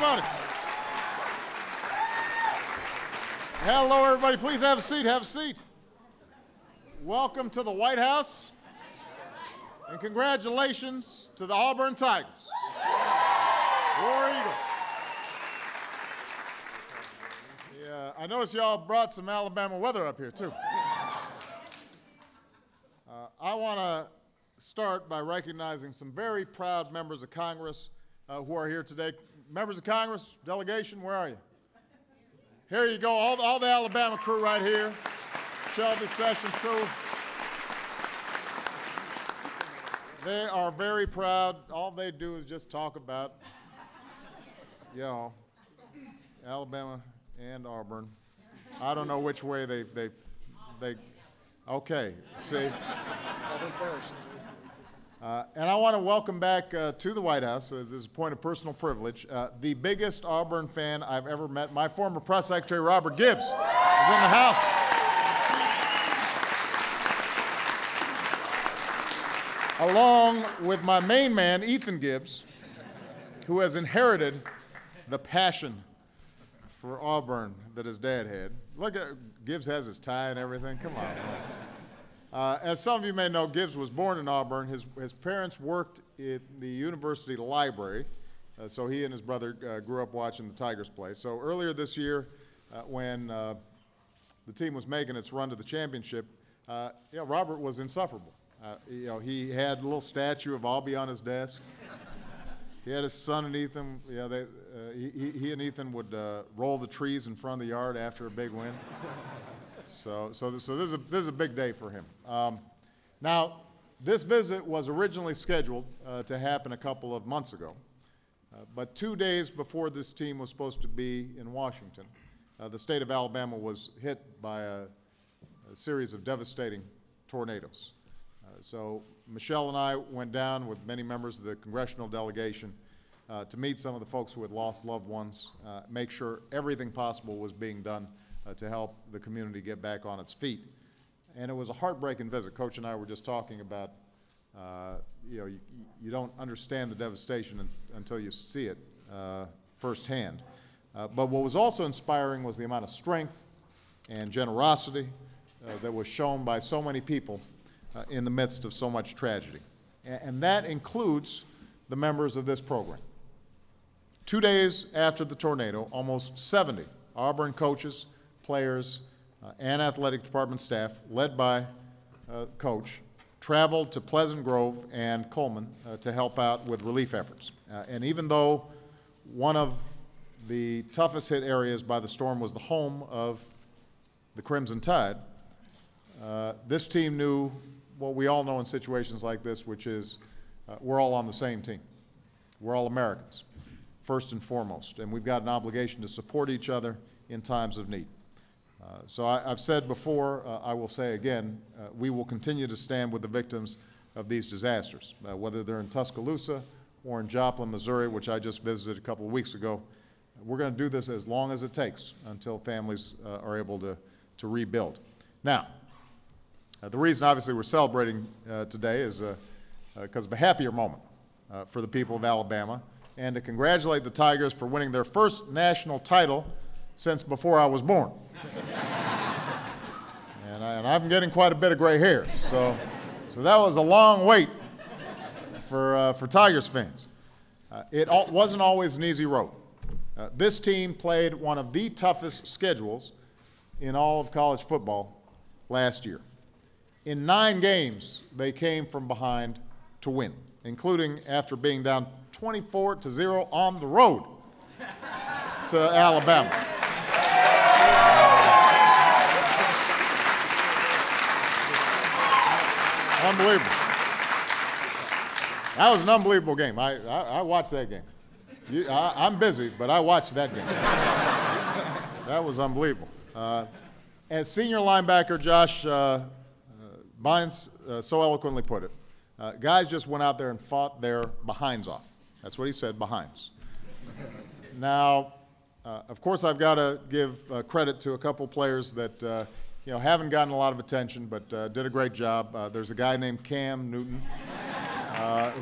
everybody. Hello, everybody. Please have a seat. Have a seat. Welcome to the White House, and congratulations to the Auburn Tigers. War Eagle. Yeah, I noticed y'all brought some Alabama weather up here, too. I want to start by recognizing some very proud members of Congress who are here today. Members of Congress, delegation, where are you? Here you go, all the Alabama crew right here. Shelby, Sessions, Sue. They are very proud. All they do is just talk about, Alabama and Auburn. I don't know which way they okay, see. Auburn first. And I want to welcome back to the White House, this is a point of personal privilege, the biggest Auburn fan I've ever met. My former press secretary, Robert Gibbs, is in the house. Along with my main man, Ethan Gibbs, who has inherited the passion for Auburn that his dad had. Look at, Gibbs has his tie and everything, come on, man. As some of you may know, Gibbs was born in Auburn. His parents worked at the university library, so he and his brother grew up watching the Tigers play. So earlier this year, when the team was making its run to the championship, Robert was insufferable. He had a little statue of Albie on his desk. He had his son and Ethan. He and Ethan would roll the trees in front of the yard after a big win. So this is a big day for him. Now, this visit was originally scheduled to happen a couple of months ago, but 2 days before this team was supposed to be in Washington, the state of Alabama was hit by a series of devastating tornadoes. So Michelle and I went down with many members of the congressional delegation to meet some of the folks who had lost loved ones, make sure everything possible was being done to help the community get back on its feet. And it was a heartbreaking visit. Coach and I were just talking about, you don't understand the devastation until you see it firsthand. But what was also inspiring was the amount of strength and generosity that was shown by so many people in the midst of so much tragedy. And that includes the members of this program. 2 days after the tornado, almost 70 Auburn coaches, players, and athletic department staff, led by Coach, traveled to Pleasant Grove and Coleman to help out with relief efforts. And even though one of the toughest hit areas by the storm was the home of the Crimson Tide, this team knew what we all know in situations like this, which is we're all on the same team. We're all Americans, first and foremost, and we've got an obligation to support each other in times of need. So I've said before, I will say again, we will continue to stand with the victims of these disasters, whether they're in Tuscaloosa or in Joplin, Missouri, which I just visited a couple of weeks ago. We're going to do this as long as it takes until families are able to rebuild. Now, the reason obviously we're celebrating today is because of a happier moment for the people of Alabama, and to congratulate the Tigers for winning their first national title since before I was born. And I'm getting quite a bit of gray hair, so that was a long wait for Tigers fans. It wasn't always an easy road. This team played one of the toughest schedules in all of college football last year. In 9 games, they came from behind to win, including after being down 24-0 on the road to Alabama. Unbelievable. That was an unbelievable game. I watched that game. I'm busy, but I watched that game. That was unbelievable. As senior linebacker Josh Bynes so eloquently put it, guys just went out there and fought their behinds off. That's what he said, behinds. Now, of course, I've got to give credit to a couple players that haven't gotten a lot of attention, but did a great job. There's a guy named Cam Newton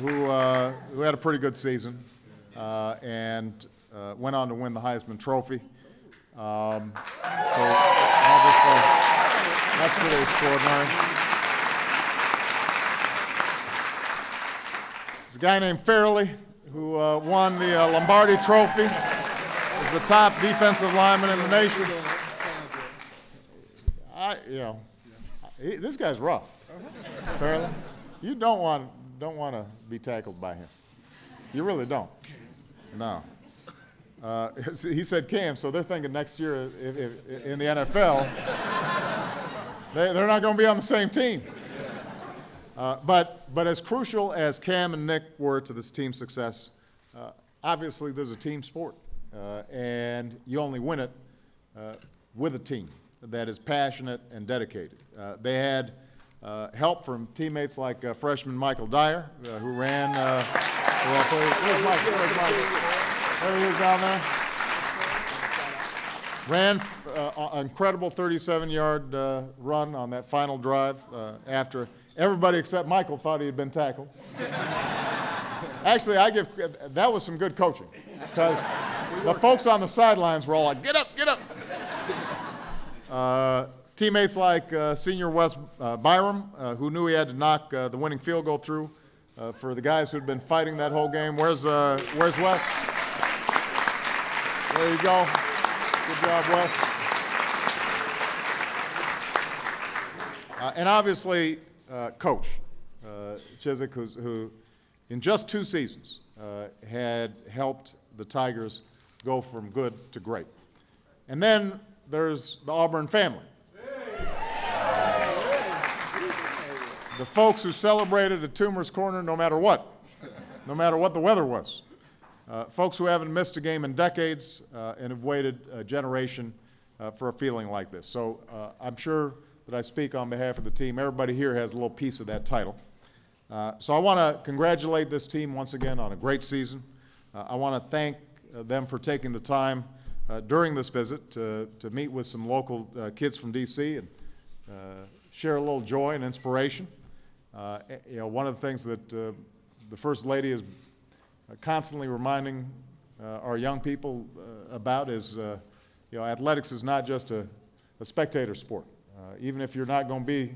who had a pretty good season. and went on to win the Heisman Trophy. So obviously, that's really extraordinary. There's a guy named Fairley who won the Lombardi Trophy. He's the top defensive lineman in the nation. This guy's rough. Fairley, you don't want to be tackled by him. You really don't. No. He said Cam, so they're thinking next year if in the NFL, they're not going to be on the same team. But as crucial as Cam and Nick were to this team's success, obviously there's a team sport, and you only win it with a team that is passionate and dedicated. They had help from teammates like freshman Michael Dyer, who ran. Where's Michael? There he is down there. Ran an incredible 37-yard run on that final drive after everybody except Michael thought he had been tackled. Actually, that was some good coaching, because the folks on the sidelines were all like, "Get up, get up." Teammates like senior Wes Byram, who knew he had to knock the winning field goal through for the guys who had been fighting that whole game. Where's Wes? There you go. Good job, Wes. And obviously, Coach Chiswick, who in just 2 seasons had helped the Tigers go from good to great. And then there's the Auburn family. The folks who celebrated at Toomer's Corner no matter what the weather was. Folks who haven't missed a game in decades and have waited a generation for a feeling like this. So I'm sure that I speak on behalf of the team. Everybody here has a little piece of that title. So I want to congratulate this team once again on a great season. I want to thank them for taking the time during this visit to meet with some local kids from D.C. and share a little joy and inspiration. One of the things that the First Lady is constantly reminding our young people about is, athletics is not just a spectator sport. Even if you're not going to be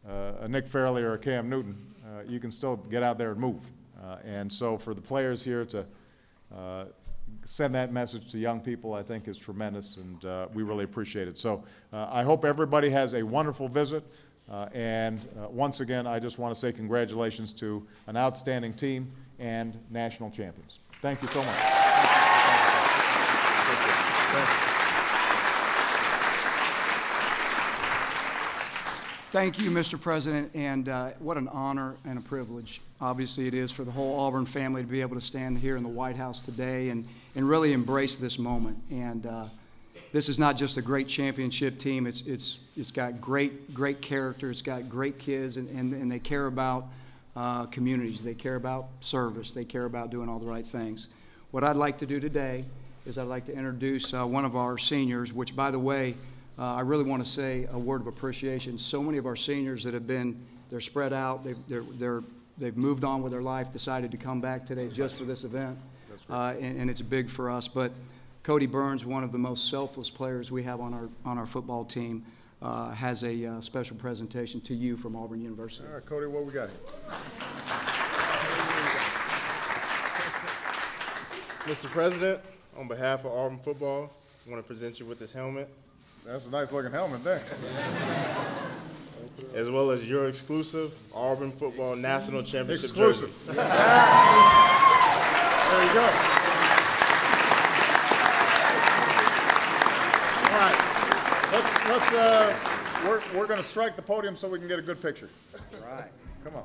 a Nick Fairley or a Cam Newton, you can still get out there and move. And so for the players here to send that message to young people, I think is tremendous, and we really appreciate it. So I hope everybody has a wonderful visit. And once again, I just want to say congratulations to an outstanding team and national champions. Thank you so much. Thank you, Mr. President, and what an honor and a privilege, obviously, it is for the whole Auburn family to be able to stand here in the White House today and really embrace this moment. And this is not just a great championship team. It's got great character. It's got great kids, and they care about communities. They care about service. They care about doing all the right things. What I'd like to do today is I'd like to introduce one of our seniors, which, by the way, I really want to say a word of appreciation. So many of our seniors that have they're spread out. They've moved on with their life, decided to come back today just for this event, and it's big for us. But Cody Burns, one of the most selfless players we have on our football team, has a special presentation to you from Auburn University. All right, Cody, what we got here? Mr. President, on behalf of Auburn football, I want to present you with this helmet. That's a nice looking helmet there. As well as your exclusive Auburn football national championship exclusive. jersey. There you go. All right, we're going to strike the podium so we can get a good picture. All right. Come on.